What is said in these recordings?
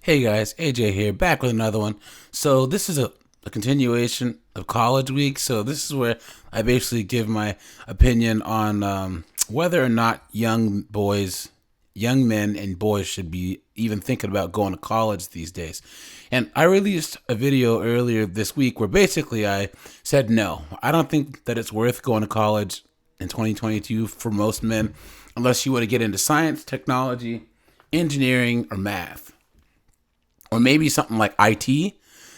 Hey guys, AJ here, back with another one. So this is a continuation of college week. So this is where I basically give my opinion on whether or not young men and boys should be even thinking about going to college these days. And I released a video earlier this week where basically I said no, I don't think that it's worth going to college in 2022 for most men unless you want to get into science, technology, engineering, or math or maybe something like IT.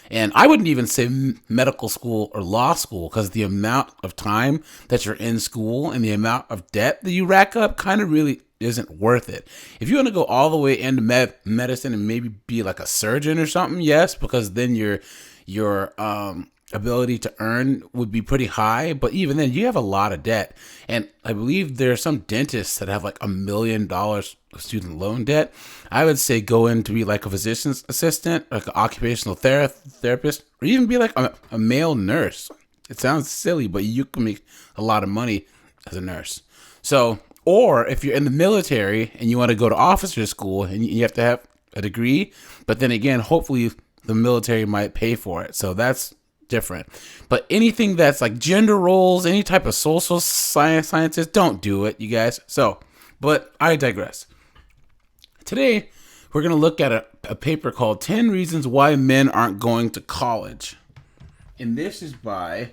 And I wouldn't even say medical school or law school because the amount of time that you're in school and the amount of debt that you rack up kind of really isn't worth it. If you want to go all the way into medicine and maybe be like a surgeon or something, yes, because then your ability to earn would be pretty high. But even then, you have a lot of debt. And I believe there are some dentists that have like $1 million of student loan debt. I would say go in to be like a physician's assistant, like an occupational therapist, or even be like a male nurse. It sounds silly, but you can make a lot of money as a nurse. So, or if you're in the military and you want to go to officer school and you have to have a degree, but then again, hopefully the military might pay for it. So that's different. But anything that's like gender roles, any type of social sciences, don't do it, you guys. So, but I digress. Today, we're going to look at a paper called 10 Reasons Why Men Aren't Going to College. And this is by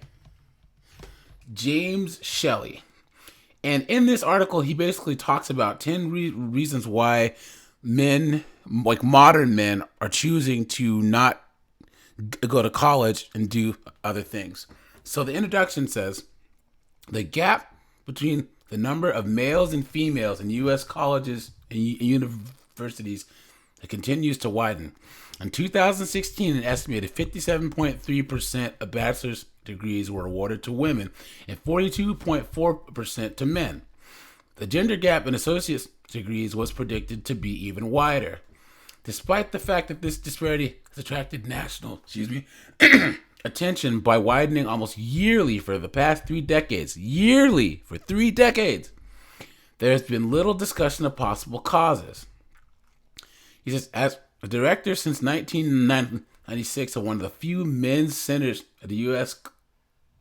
James Shelley. And in this article, he basically talks about 10 reasons why men, like modern men, are choosing to not go to college and do other things. So the introduction says, the gap between the number of males and females in U.S. colleges and universities continues to widen. In 2016, an estimated 57.3% of bachelor's degrees were awarded to women and 42.4% to men. The gender gap in associate's degrees was predicted to be even wider. Despite the fact that this disparity has attracted national attention by widening almost yearly for the past 3 decades, there has been little discussion of possible causes. He says, as a director since 1996 of one of the few men's centers at the U.S.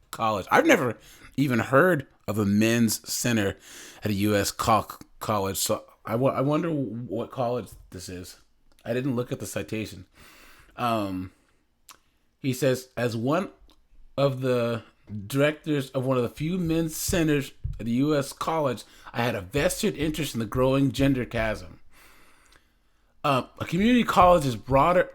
college, I've never even heard of a men's center at a U.S. college, so I wonder what college this is. I didn't look at the citation. He says, as one of the directors of one of the few men's centers at the U.S. college, I had a vested interest in the growing gender chasm. A community college's broader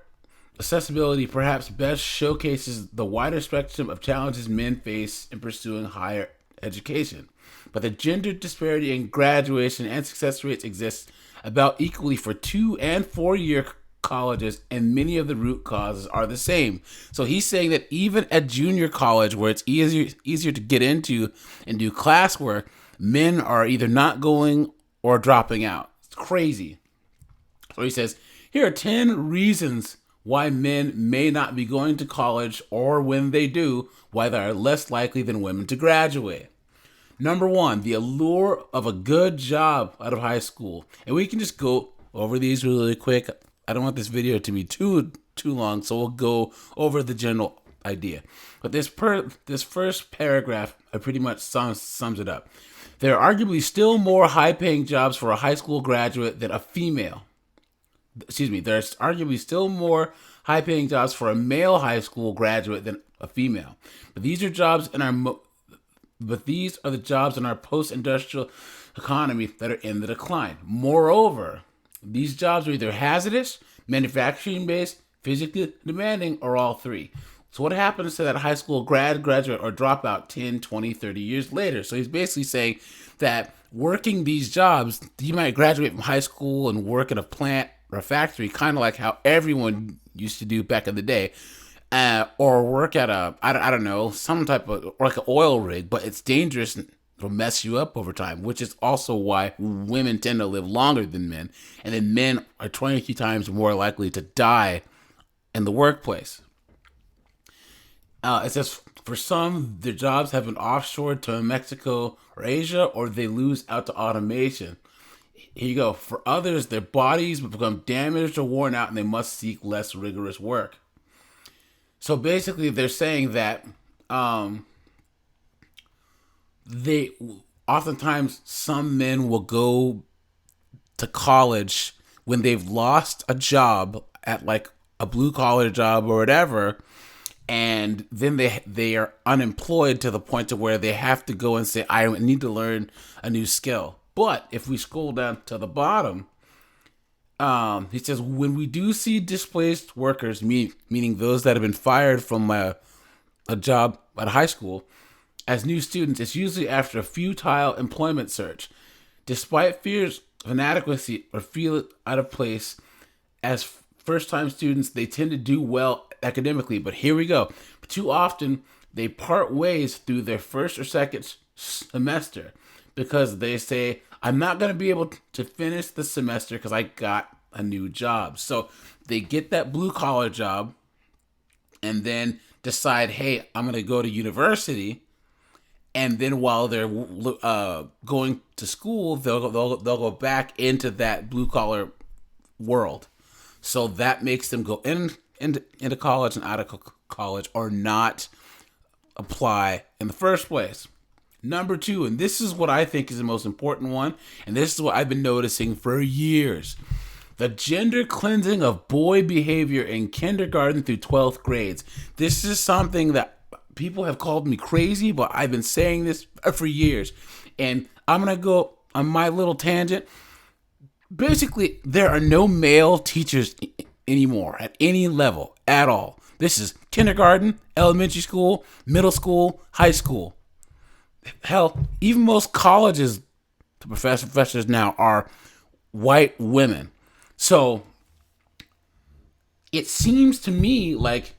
accessibility perhaps best showcases the wider spectrum of challenges men face in pursuing higher education. But the gender disparity in graduation and success rates exists about equally for 2 and 4-year colleges, and many of the root causes are the same. So he's saying that even at junior college, where it's easier to get into and do classwork, men are either not going or dropping out. It's crazy. So he says, here are 10 reasons why men may not be going to college, or when they do, why they are less likely than women to graduate. Number 1, the allure of a good job out of high school. And we can just go over these really quick. I don't want this video to be too long, so we'll go over the general idea. But this first paragraph pretty much sums it up. There are arguably still more high-paying jobs for a high school graduate than a female. There's arguably still more high-paying jobs for a male high school graduate than a female. But these are the jobs in our post-industrial economy that are in the decline. Moreover, these jobs are either hazardous, manufacturing-based, physically demanding, or all three. So what happens to that high school graduate, or dropout 10, 20, 30 years later? So he's basically saying that working these jobs, you might graduate from high school and work at a plant or a factory, kind of like how everyone used to do back in the day, or work at I don't know, some type of, or like an oil rig, but it's dangerous and will mess you up over time, which is also why women tend to live longer than men, and then men are 23 times more likely to die in the workplace. It says, for some, their jobs have been offshored to Mexico or Asia, or they lose out to automation. Here you go. For others, their bodies will become damaged or worn out and they must seek less rigorous work. So basically, they're saying that um, they oftentimes some men will go to college when they've lost a job at like a blue collar job or whatever, and then they are unemployed to the point to where they have to go and say, I need to learn a new skill. But if we scroll down to the bottom, he says, when we do see displaced workers, meaning those that have been fired from a job at high school, as new students, it's usually after a futile employment search. Despite fears of inadequacy or feel out of place, as first-time students, they tend to do well academically. But here we go. Too often, they part ways through their first or second semester because they say, I'm not going to be able to finish the semester because I got a new job. So they get that blue-collar job and then decide, hey, I'm going to go to university. And then while they're going to school, they'll go back into that blue-collar world. So that makes them go into college and out of college or not apply in the first place. Number two, and this is what I think is the most important one, and this is what I've been noticing for years. The gender cleansing of boy behavior in kindergarten through 12th grades. This is something that people have called me crazy, but I've been saying this for years. And I'm going to go on my little tangent. Basically, there are no male teachers anymore at any level at all. This is kindergarten, elementary school, middle school, high school. Hell, even most colleges, the professors now are white women. So it seems to me like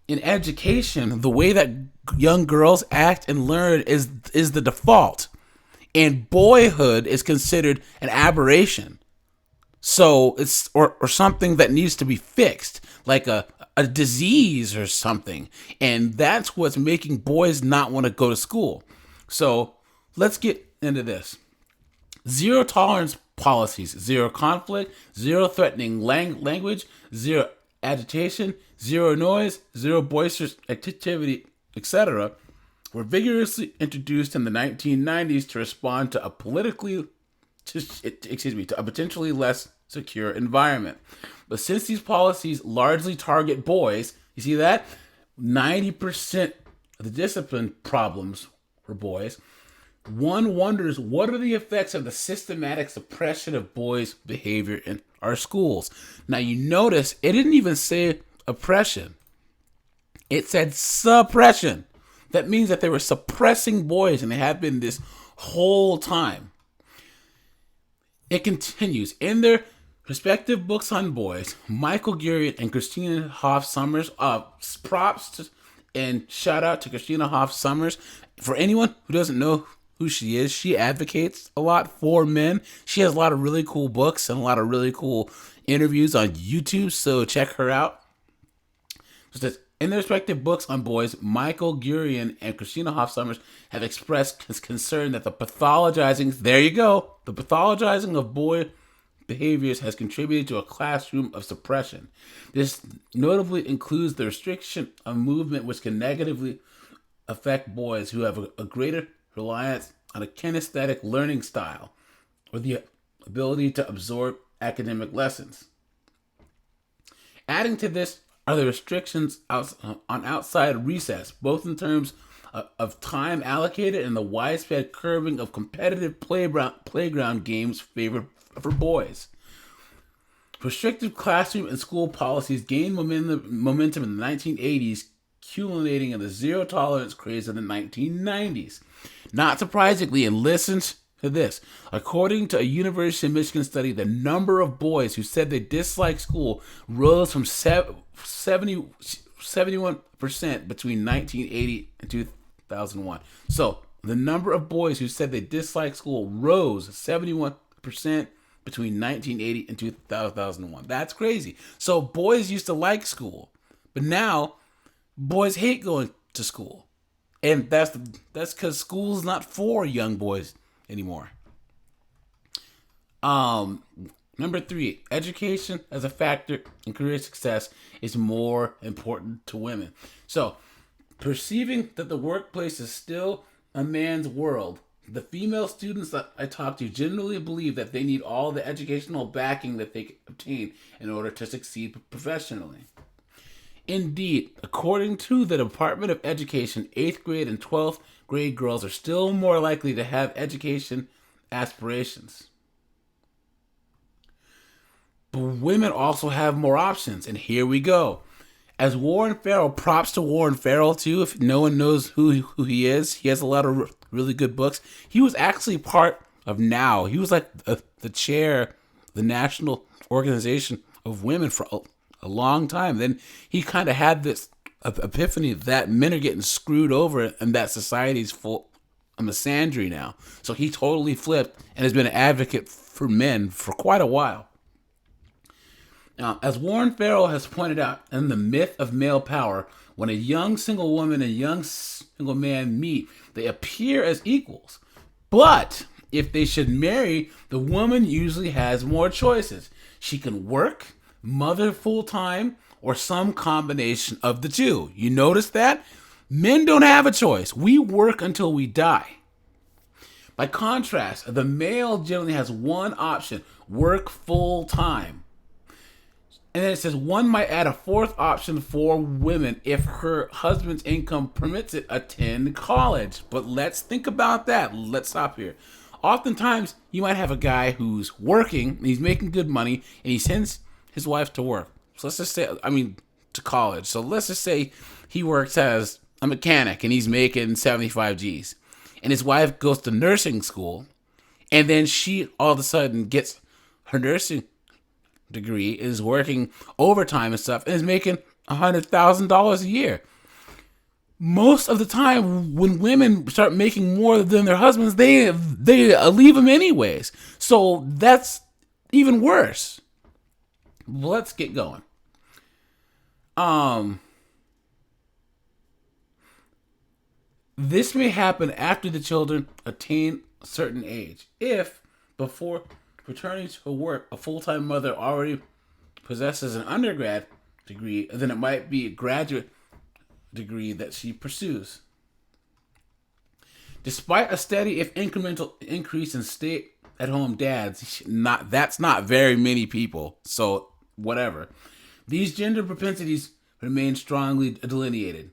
in education, the way that young girls act and learn is the default. And boyhood is considered an aberration. So it's or something that needs to be fixed, like a disease or something. And that's what's making boys not want to go to school. So let's get into this. Zero tolerance policies, zero conflict, zero threatening language, zero agitation, zero noise, zero boisterous activity, etc. were vigorously introduced in the 1990s to respond to a potentially less secure environment. But since these policies largely target boys, you see that 90% of the discipline problems for boys, one wonders what are the effects of the systematic suppression of boys' behavior in our schools. Now you notice it didn't even say oppression. It said suppression. That means that they were suppressing boys, and they have been this whole time. It continues. In their respective books on boys, Michael Gurian and Christina Hoff Sommers, and shout out to Christina Hoff Sommers. For anyone who doesn't know who she is, she advocates a lot for men. She has a lot of really cool books and a lot of really cool interviews on YouTube, so check her out. In their respective books on boys, Michael Gurian and Christina Hoff Sommers have expressed concern that the pathologizing of boy behaviors has contributed to a classroom of suppression. This notably includes the restriction of movement, which can negatively affect boys who have a greater reliance on a kinesthetic learning style or the ability to absorb academic lessons. Adding to this are the restrictions on outside recess, both in terms of time allocated and the widespread curbing of competitive playground games favored for boys. Restrictive classroom and school policies gained momentum in the 1980s, culminating in the zero tolerance craze of the 1990s. Not surprisingly, and listen to this, according to a University of Michigan study, the number of boys who said they disliked school rose from 71% between 1980 and 2001. So the number of boys who said they disliked school rose 71% between 1980 and 2001. That's crazy. So boys used to like school, but now boys hate going to school. And that's because school's not for young boys anymore. Um, Number three, education as a factor in career success is more important to women. So, perceiving that the workplace is still a man's world, the female students that I talk to generally believe that they need all the educational backing that they can obtain in order to succeed professionally. Indeed, according to the Department of Education, 8th grade and 12th grade girls are still more likely to have education aspirations. But women also have more options, and here we go. As Warren Farrell, props to Warren Farrell too. If no one knows who he is, he has a lot of really good books. He was actually part of NOW. He was like the chair, the National Organization of Women for a long time. Then he kind of had this epiphany that men are getting screwed over and that society's full of misandry now. So he totally flipped and has been an advocate for men for quite a while. Now, as Warren Farrell has pointed out in The Myth of Male Power, when a young single woman and young single man meet, they appear as equals. But if they should marry, the woman usually has more choices. She can work, mother full-time, or some combination of the two. You notice that? Men don't have a choice. We work until we die. By contrast, the male generally has one option: work full-time. And then it says one might add a fourth option for women if her husband's income permits it, attend college. But let's think about that. Let's stop here. Oftentimes, you might have a guy who's working, he's making good money, and he sends his wife to work. So let's just say, to college. So let's just say he works as a mechanic and he's making 75 G's. And his wife goes to nursing school, and then she all of a sudden gets her nursing degree, is working overtime and stuff, and is making $100,000 a year. Most of the time, when women start making more than their husbands, they leave them anyways. So that's even worse. Let's get going. This may happen after the children attain a certain age. If before returning to work, a full-time mother already possesses an undergrad degree, then it might be a graduate degree that she pursues. Despite a steady, if incremental, increase in stay-at-home dads, that's not very many people, so whatever. These gender propensities remain strongly delineated.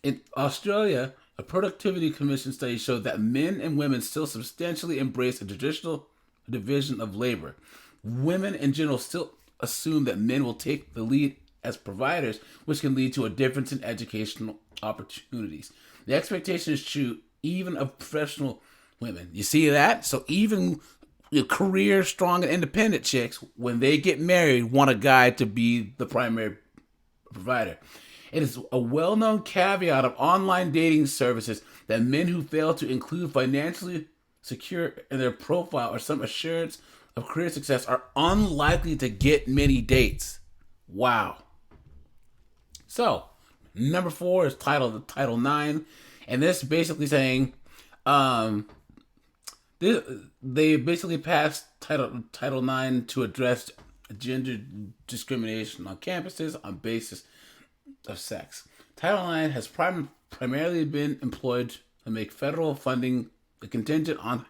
In Australia, a productivity commission study showed that men and women still substantially embrace a traditional division of labor. Women in general still assume that men will take the lead as providers, which can lead to a difference in educational opportunities. The expectation is true even of professional women. You see that? So even career strong and independent chicks, when they get married, want a guy to be the primary provider. It is a well-known caveat of online dating services that men who fail to include financially secure in their profile or some assurance of career success are unlikely to get many dates. Wow. So, number 4 is Title IX, and this is basically saying, they basically passed Title IX to address gender discrimination on campuses on basis of sex. Title IX has primarily been employed to make federal funding contingent on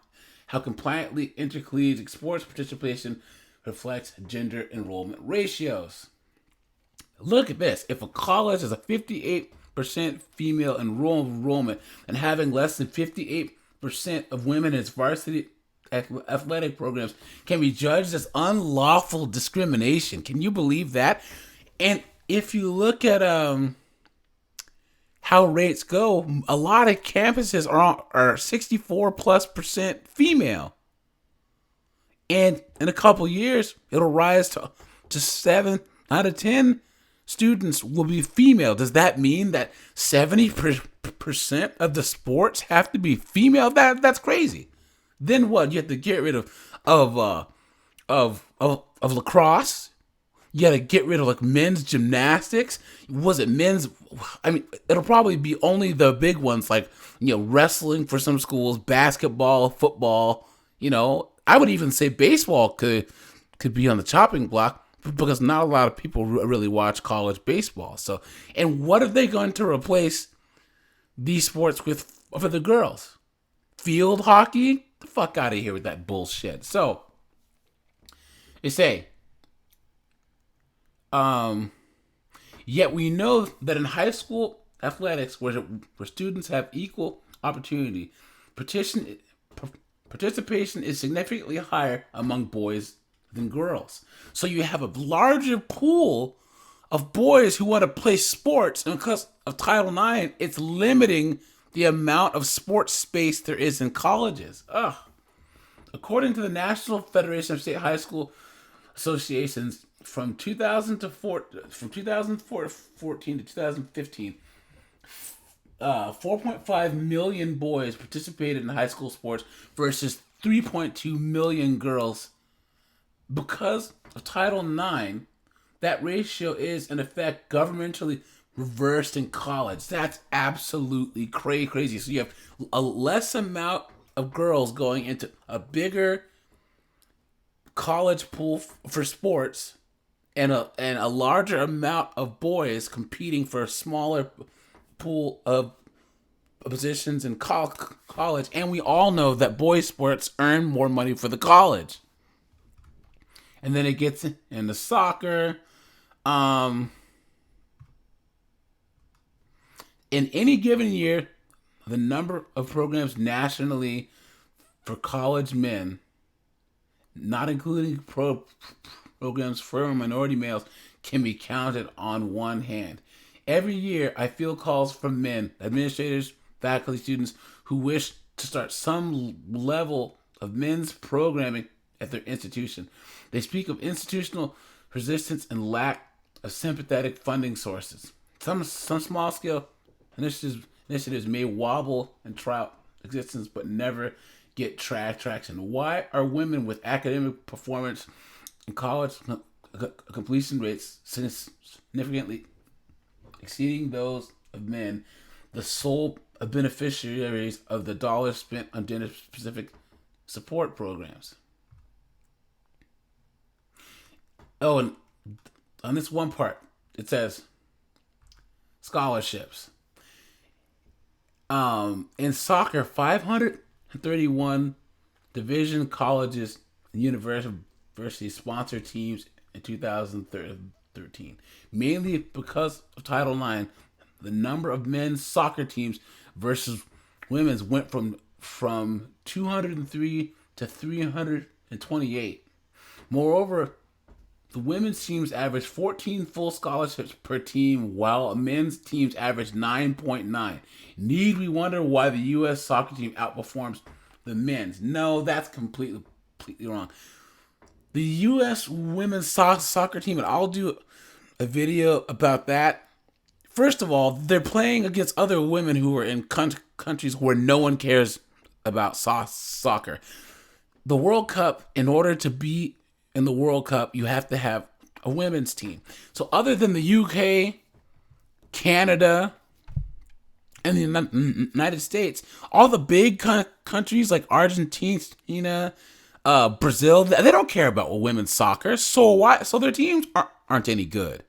how compliantly intercollegiate sports participation reflects gender enrollment ratios. Look at this. If a college has a 58% female enrollment and having less than 58% of women in its varsity athletic programs can be judged as unlawful discrimination. Can you believe that? And if you look at how rates go, a lot of campuses are 64+% female. And in a couple years, it'll rise to 7 out of 10 students will be female. Does that mean that 70% of the sports have to be female? That's crazy. Then what? You have to get rid of lacrosse. You got to get rid of like men's gymnastics. Was it men's? It'll probably be only the big ones like, wrestling for some schools, basketball, football, I would even say baseball could be on the chopping block because not a lot of people really watch college baseball. So, and what are they going to replace these sports with for the girls? Field hockey? The fuck out of here with that bullshit. So, they say, yet we know that in high school athletics, where students have equal opportunity, participation is significantly higher among boys than girls. So you have a larger pool of boys who want to play sports, and because of Title IX, it's limiting the amount of sports space there is in colleges. Ugh. According to the National Federation of State High School Associations, from 2014 to 2015, 4.5 million boys participated in high school sports versus 3.2 million girls. Because of Title IX, that ratio is, in effect, governmentally reversed in college. That's absolutely crazy. So you have a less amount of girls going into a bigger college pool for sports, and a larger amount of boys competing for a smaller pool of positions in college. And we all know that boys sports earn more money for the college. And then it gets into soccer. In any given year, the number of programs nationally for college men, not including programs for minority males, can be counted on one hand. Every year, I field calls from men, administrators, faculty, students who wish to start some level of men's programming at their institution. They speak of institutional resistance and lack of sympathetic funding sources. Some small-scale initiatives may wobble and try out existence, but never get traction. Why are women with academic performance and college completion rates significantly exceeding those of men the sole beneficiaries of the dollars spent on gender-specific support programs? Oh, and on this one part, it says scholarships. In soccer, 531 division colleges and universities sponsor teams in 2013. Mainly because of Title IX, the number of men's soccer teams versus women's went from 203 to 328. Moreover, the women's teams average 14 full scholarships per team, while men's teams average 9.9. Need we wonder why the U.S. soccer team outperforms the men's? No, that's completely wrong. The U.S. women's soccer team, and I'll do a video about that. First of all, they're playing against other women who are in countries where no one cares about soccer. The World Cup, in order to be in the World Cup, you have to have a women's team. So other than the UK, Canada, and the United States, all the big countries like Argentina, Brazil, they don't care about women's soccer. So why? So their teams aren't any good.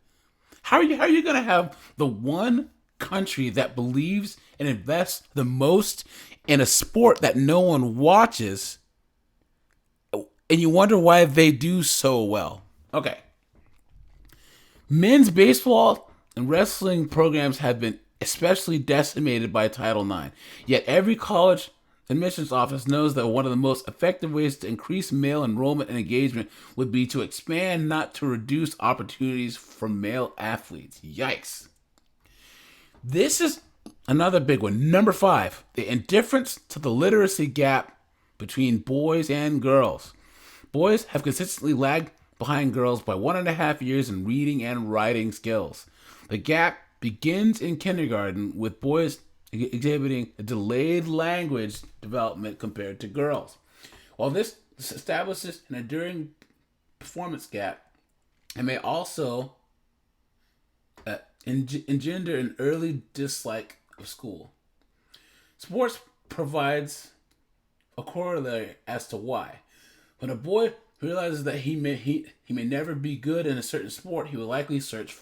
How are you going to have the one country that believes and invests the most in a sport that no one watches, and you wonder why they do so well? Okay. Men's baseball and wrestling programs have been especially decimated by Title IX. Yet every college admissions office knows that one of the most effective ways to increase male enrollment and engagement would be to expand, not to reduce, opportunities for male athletes. Yikes. This is another big one. Number 5, the indifference to the literacy gap between boys and girls. Boys have consistently lagged behind girls by 1.5 years in reading and writing skills. The gap begins in kindergarten, with boys exhibiting a delayed language development compared to girls. While this establishes an enduring performance gap, it may also engender an early dislike of school. Sports provides a corollary as to why. When a boy realizes that he may never be good in a certain sport, he will likely search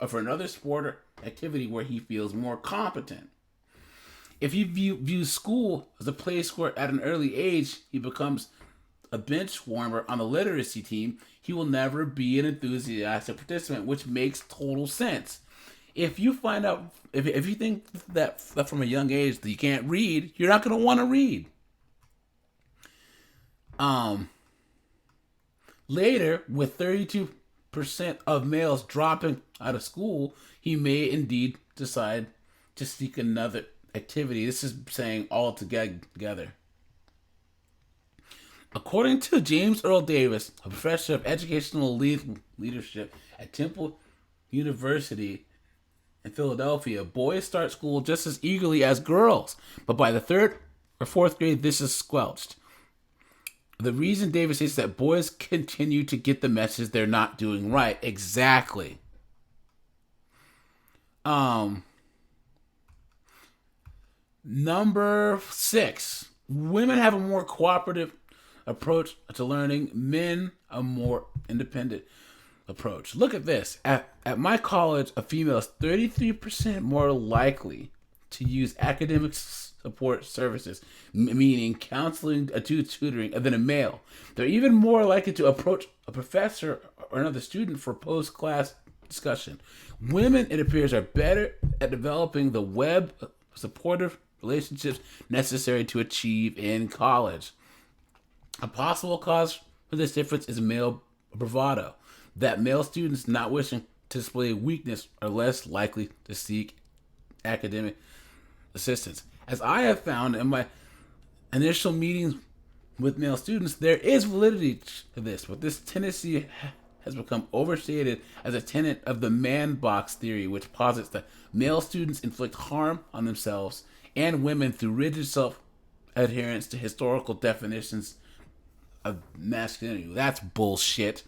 for another sport or activity where he feels more competent. If he views school as a place where at an early age he becomes a bench warmer on the literacy team, he will never be an enthusiastic participant, which makes total sense. If you find out, if you think that from a young age that you can't read, you're not going to want to read. Um, Later, with 32% of males dropping out of school, he may indeed decide to seek another activity. This is saying all together. According to James Earl Davis, a professor of educational leadership at Temple University in Philadelphia, boys start school just as eagerly as girls, but by the third or fourth grade, this is squelched. The reason Davis says that boys continue to get the message they're not doing right. Exactly. Number 6. Women have a more cooperative approach to learning. Men a more independent approach. Look at this. At my college, a female is 33% more likely to use academic support services, meaning counseling, tutoring, than a male. They're even more likely to approach a professor or another student for post-class discussion. Women, it appears, are better at developing the web of supportive relationships necessary to achieve in college. A possible cause for this difference is male bravado, that male students not wishing to display weakness are less likely to seek academic assistance. As I have found in my initial meetings with male students, there is validity to this, but this tendency has become overstated as a tenet of the man box theory, which posits that male students inflict harm on themselves and women through rigid self-adherence to historical definitions of masculinity. That's bullshit.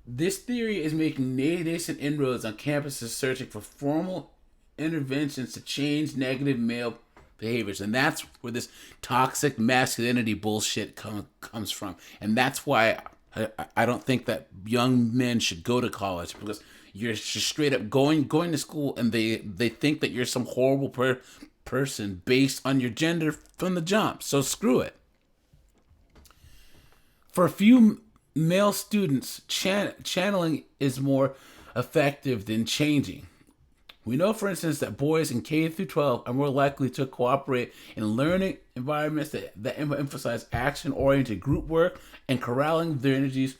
This theory is making nascent inroads on campuses searching for formal interventions to change negative male behaviors. And that's where this toxic masculinity bullshit comes from. And that's why I don't think that young men should go to college, because you're just straight up going to school and they think that you're some horrible person based on your gender from the jump. So screw it. For a few male students, channeling is more effective than changing. We know, for instance, that boys in K through 12 are more likely to cooperate in learning environments that emphasize action-oriented group work and corralling their energies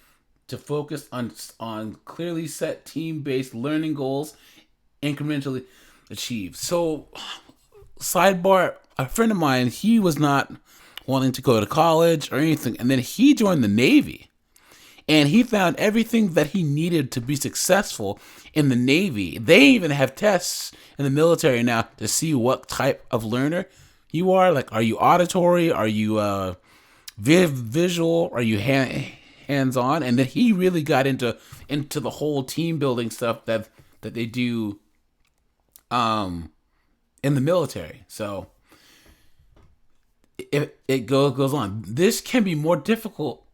to focus on clearly set team-based learning goals incrementally achieved. So, sidebar, a friend of mine, he was not wanting to go to college or anything, and then he joined the Navy. And he found everything that he needed to be successful in the Navy. They even have tests in the military now to see what type of learner you are. Like, are you auditory? Are you visual? Are you hands-on? And then he really got into the whole team building stuff that they do in the military. So it goes on. This can be more difficult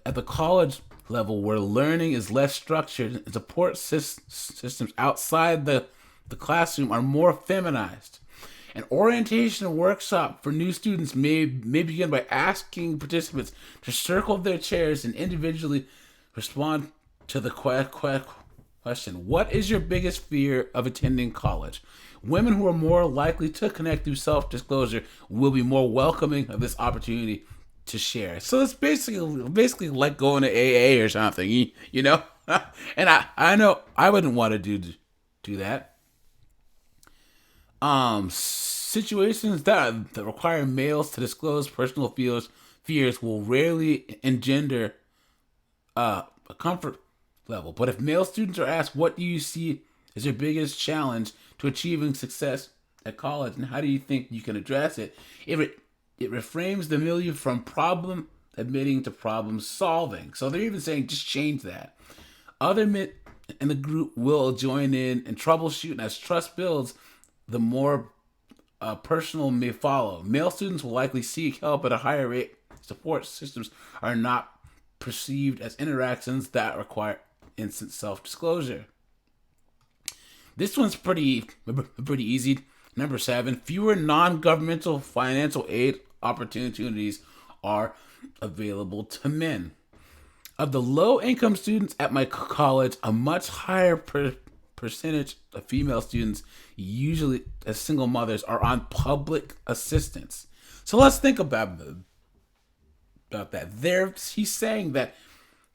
at the college level, where learning is less structured and support systems outside the classroom are more feminized. An orientation workshop for new students may begin by asking participants to circle their chairs and individually respond to the question, what is your biggest fear of attending college? Women who are more likely to connect through self-disclosure will be more welcoming of this opportunity to share. So it's basically like going to AA or something, you know? And I know I wouldn't want to do that. Situations that require males to disclose personal fears will rarely engender a comfort level. But if male students are asked, what do you see as your biggest challenge to achieving success at college, and how do you think you can address it, it reframes the milieu from problem admitting to problem solving. So they're even saying just change that. Other men in the group will join in and troubleshoot, and as trust builds, the more personal may follow. Male students will likely seek help at a higher rate support systems are not perceived as interactions that require instant self-disclosure. This one's pretty easy. Number 7, fewer non-governmental financial aid opportunities are available to men. Of the low-income students at my college, a much higher percentage of female students, usually as single mothers, are on public assistance. So let's think about that. He's saying that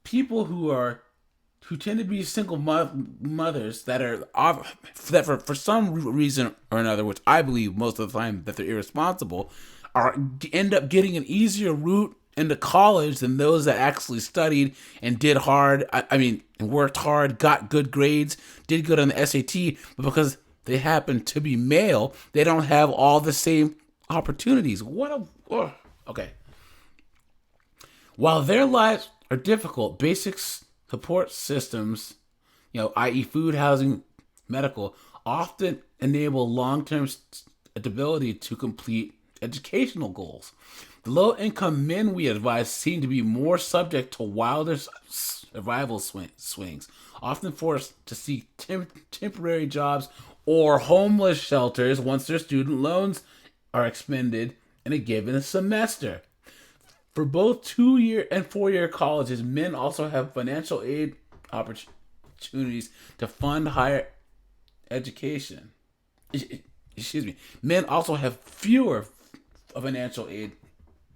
people who tend to be single mothers that for some reason or another, which I believe most of the time that they're irresponsible, end up getting an easier route into college than those that actually studied and did hard. And worked hard, got good grades, did good on the SAT, but because they happen to be male, they don't have all the same opportunities. Okay. While their lives are difficult, basic support systems, i.e. food, housing, medical, often enable long-term stability to complete educational goals. The low-income men we advise seem to be more subject to wilder survival swings, often forced to seek temporary jobs or homeless shelters once their student loans are expended in a given semester. For both 2-year and 4-year colleges, men also have financial aid opportunities to fund higher education. Men also have fewer financial aid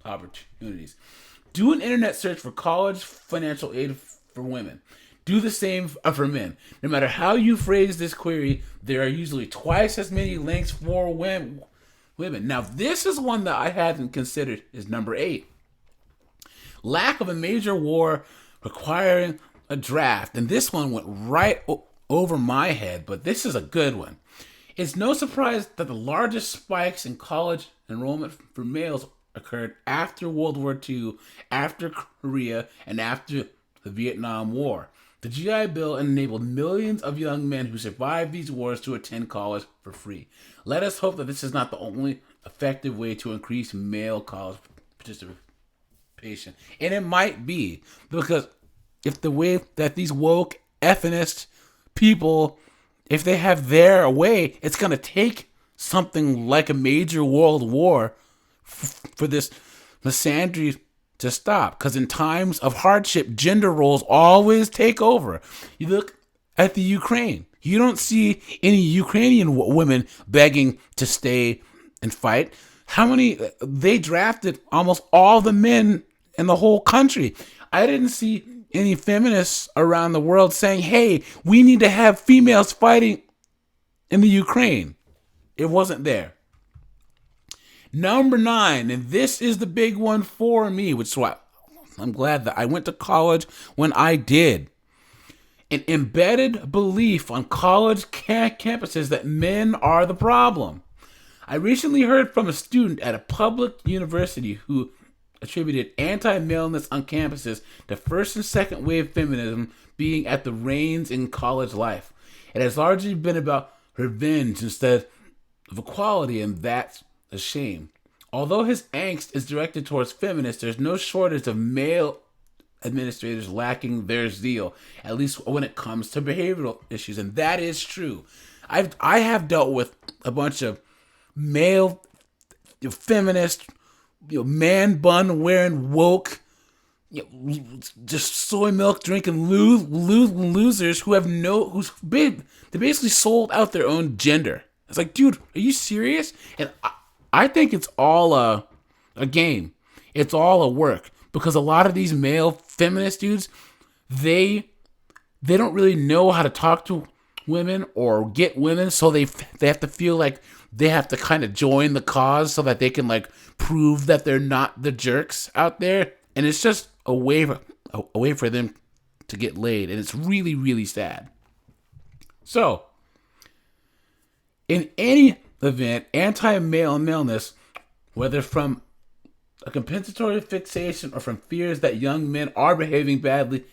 opportunities. Do an internet search for college financial aid for women. Do the same for men. No matter how you phrase this query, there are usually twice as many links for women. Now, this is one that I hadn't considered, is number 8. Lack of a major war requiring a draft. And this one went right over my head, but this is a good one. It's no surprise that the largest spikes in college enrollment for males occurred after World War II, after Korea, and after the Vietnam War. The GI Bill enabled millions of young men who survived these wars to attend college for free. Let us hope that this is not the only effective way to increase male college participation. And it might be, because if the way that these woke ethnicist people, if they have their way, it's going to take something like a major world war for this misandry to stop. Because in times of hardship, gender roles always take over. You look at the Ukraine. You don't see any Ukrainian women begging to stay and fight. They drafted almost all the men in the whole country. I didn't see any feminists around the world saying, hey, we need to have females fighting in the Ukraine. It wasn't there. Number 9, and this is the big one for me, which is why I'm glad that I went to college when I did. An embedded belief on college campuses that men are the problem. I recently heard from a student at a public university who attributed anti-maleness on campuses to first and second wave feminism being at the reins in college life. It has largely been about revenge instead of equality, and that's a shame. Although his angst is directed towards feminists, there's no shortage of male administrators lacking their zeal, at least when it comes to behavioral issues, and that is true. I have dealt with a bunch of male feminist, man bun wearing woke, just soy milk drinking losers who have they basically sold out their own gender. It's like, dude, are you serious? And I think it's all a game. It's all a work, because a lot of these male feminist dudes, they don't really know how to talk to women or get women, so they have to feel like they have to kind of join the cause so that they can prove that they're not the jerks out there, and it's just a way for them to get laid, and it's really, really sad. So, in any event, anti-maleness, whether from a compensatory fixation or from fears that young men are behaving badly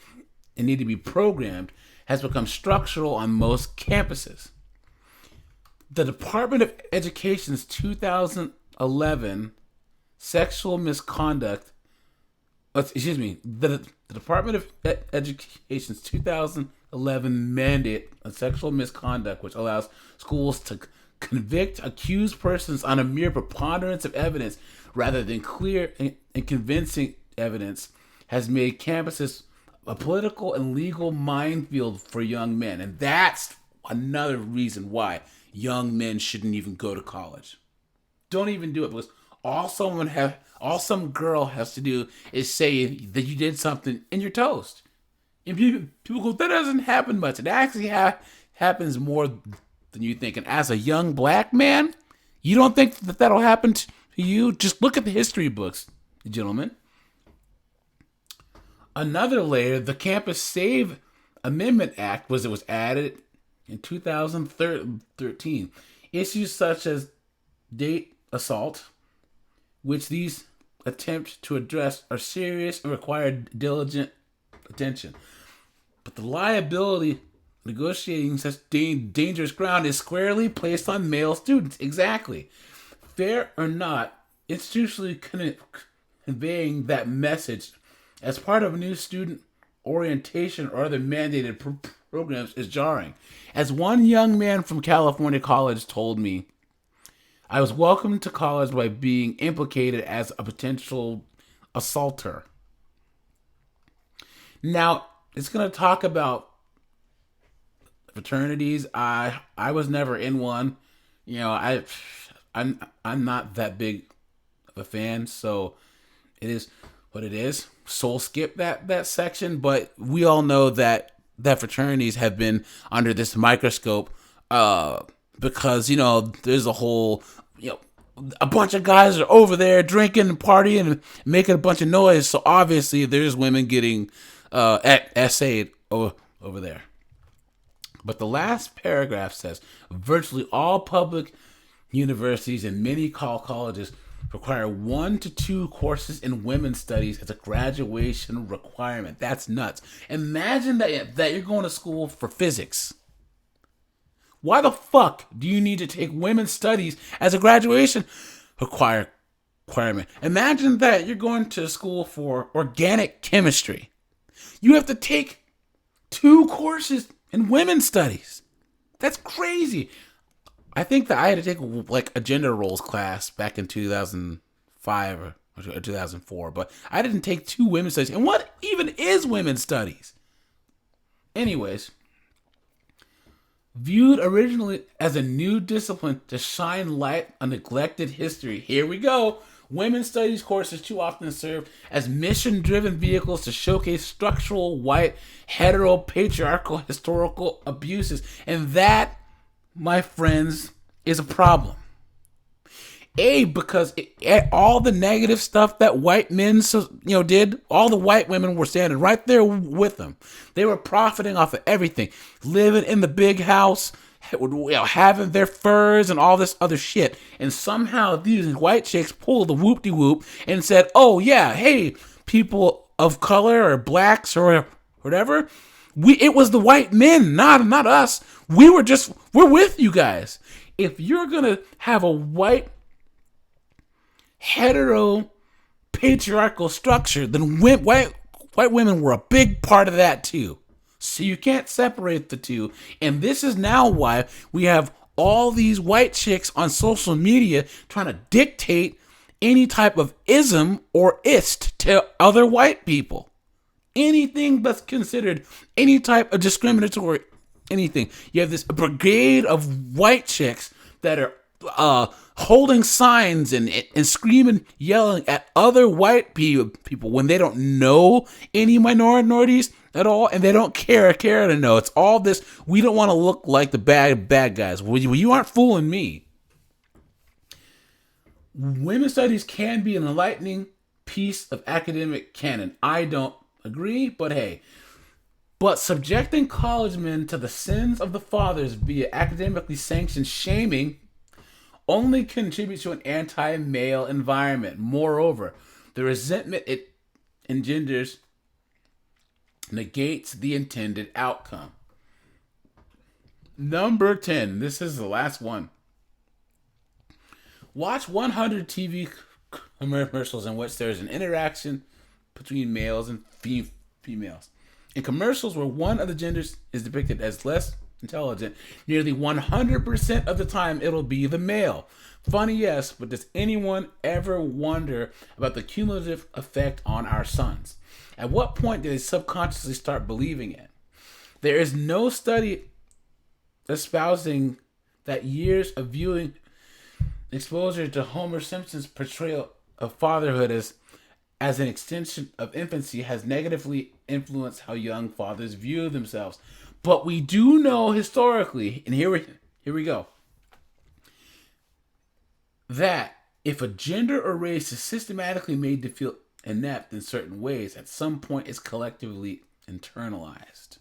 and need to be programmed, has become structural on most campuses. The Department of Education's 2011 Sexual Misconduct excuse me, the Department of Education's 2011 mandate on sexual misconduct, which allows schools to convict accused persons on a mere preponderance of evidence rather than clear and convincing evidence, has made campuses a political and legal minefield for young men. And that's another reason why young men shouldn't even go to college. Don't even do it, because all some girl has to do is say that you did something and you're toast. And people go, that doesn't happen much. It actually happens more than you think. And as a young black man, you don't think that that'll happen to you? Just look at the history books, gentlemen. Another layer, the Campus Save Amendment Act was added in 2013. Issues such as date assault, which these attempt to address, are serious and require diligent attention. But the liability negotiating such dangerous ground is squarely placed on male students. Exactly. Fair or not, institutionally conveying that message as part of a new student orientation or other mandated programs is jarring. As one young man from California college told me, I was welcomed to college by being implicated as a potential assaulter. Now, it's going to talk about fraternities. I was never in one. You know, I'm not that big of a fan, so it is what it is. Soul skip that section, but we all know that fraternities have been under this microscope because, you know, there's a whole, you know, a bunch of guys are over there drinking and partying and making a bunch of noise. So obviously there's women getting essayed over there. But the last paragraph says virtually all public universities and many colleges require 1 to 2 courses in women's studies as a graduation requirement. That's nuts. Imagine that you're going to school for physics. Why the fuck do you need to take women's studies as a graduation requirement? Imagine that you're going to school for organic chemistry. You have to take 2 courses in women's studies. That's crazy. I think that I had to take like a gender roles class back in 2005 or 2004, but I didn't take 2 women's studies. And what even is women's studies? Anyways, viewed originally as a new discipline to shine light on neglected history. Here we go. Women's studies courses too often serve as mission-driven vehicles to showcase structural, white, hetero-patriarchal historical abuses. And that, my friends, is a problem. Because all the negative stuff that white men, did, all the white women were standing right there with them. They were profiting off of everything, living in the big house, having their furs and all this other shit. And somehow these white chicks pulled the whoop-de-whoop and said, oh yeah, hey, people of color or blacks or whatever, it was the white men, not us. We're with you guys. If you're gonna have a white hetero patriarchal structure, then white women were a big part of that too. So you can't separate the two. And this is now why we have all these white chicks on social media trying to dictate any type of ism or ist to other white people. Anything that's considered any type of discriminatory anything. You have this brigade of white chicks that are holding signs and screaming, yelling at other white people when they don't know any minorities at all, and they don't care to know. It's all this, we don't want to look like the bad guys. Well, you aren't fooling me. Women's studies can be an enlightening piece of academic canon. I don't agree, but hey. But subjecting college men to the sins of the fathers via academically sanctioned shaming only contributes to an anti-male environment. Moreover, the resentment it engenders negates the intended outcome. Number 10. This is the last one. Watch 100 TV commercials in which there is an interaction between males and females. In commercials where one of the genders is depicted as less intelligent, nearly 100% of the time it'll be the male. Funny, yes, but does anyone ever wonder about the cumulative effect on our sons? At what point do they subconsciously start believing it? There is no study espousing that years of viewing exposure to Homer Simpson's portrayal of fatherhood as an extension of infancy has negatively influenced how young fathers view themselves. But we do know historically, and here we go, that if a gender or race is systematically made to feel inept in certain ways, at some point it's collectively internalized.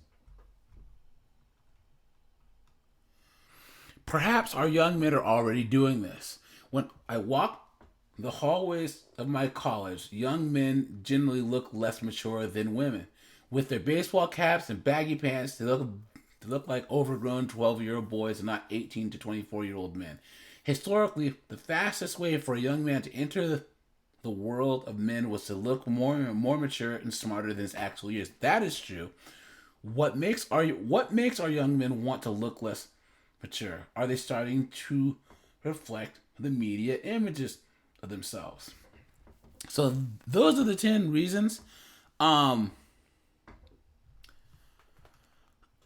Perhaps our young men are already doing this. When I walk the hallways of my college, young men generally look less mature than women. With their baseball caps and baggy pants, they look like overgrown 12-year-old boys and not 18 to 24-year-old men. Historically, the fastest way for a young man to enter the world of men was to look more mature and smarter than his actual years. That is true. What makes our young men want to look less mature? Are they starting to reflect the media images of themselves? So those are the 10 reasons.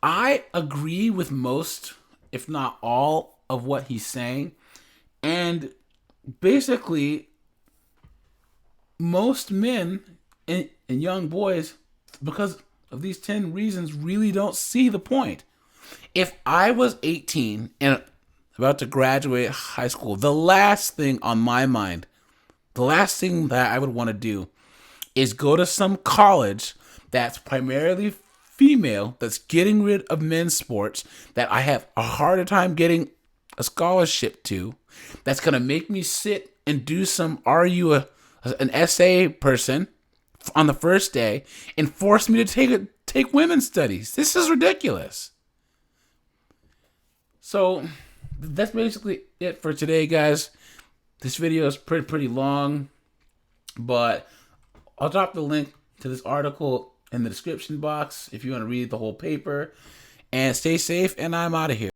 I agree with most, if not all, of what he's saying. And basically, most men and young boys, because of these 10 reasons, really don't see the point. If I was 18 and about to graduate high school, the last thing on my mind, the last thing that I would want to do is go to some college that's primarily female, that's getting rid of men's sports, that I have a harder time getting a scholarship to, that's going to make me sit and do some an essay person on the first day and force me to take women's studies. This is ridiculous. So that's basically it for today, guys. This video is pretty long, but I'll drop the link to this article in the description box if you want to read the whole paper. And stay safe, and I'm out of here.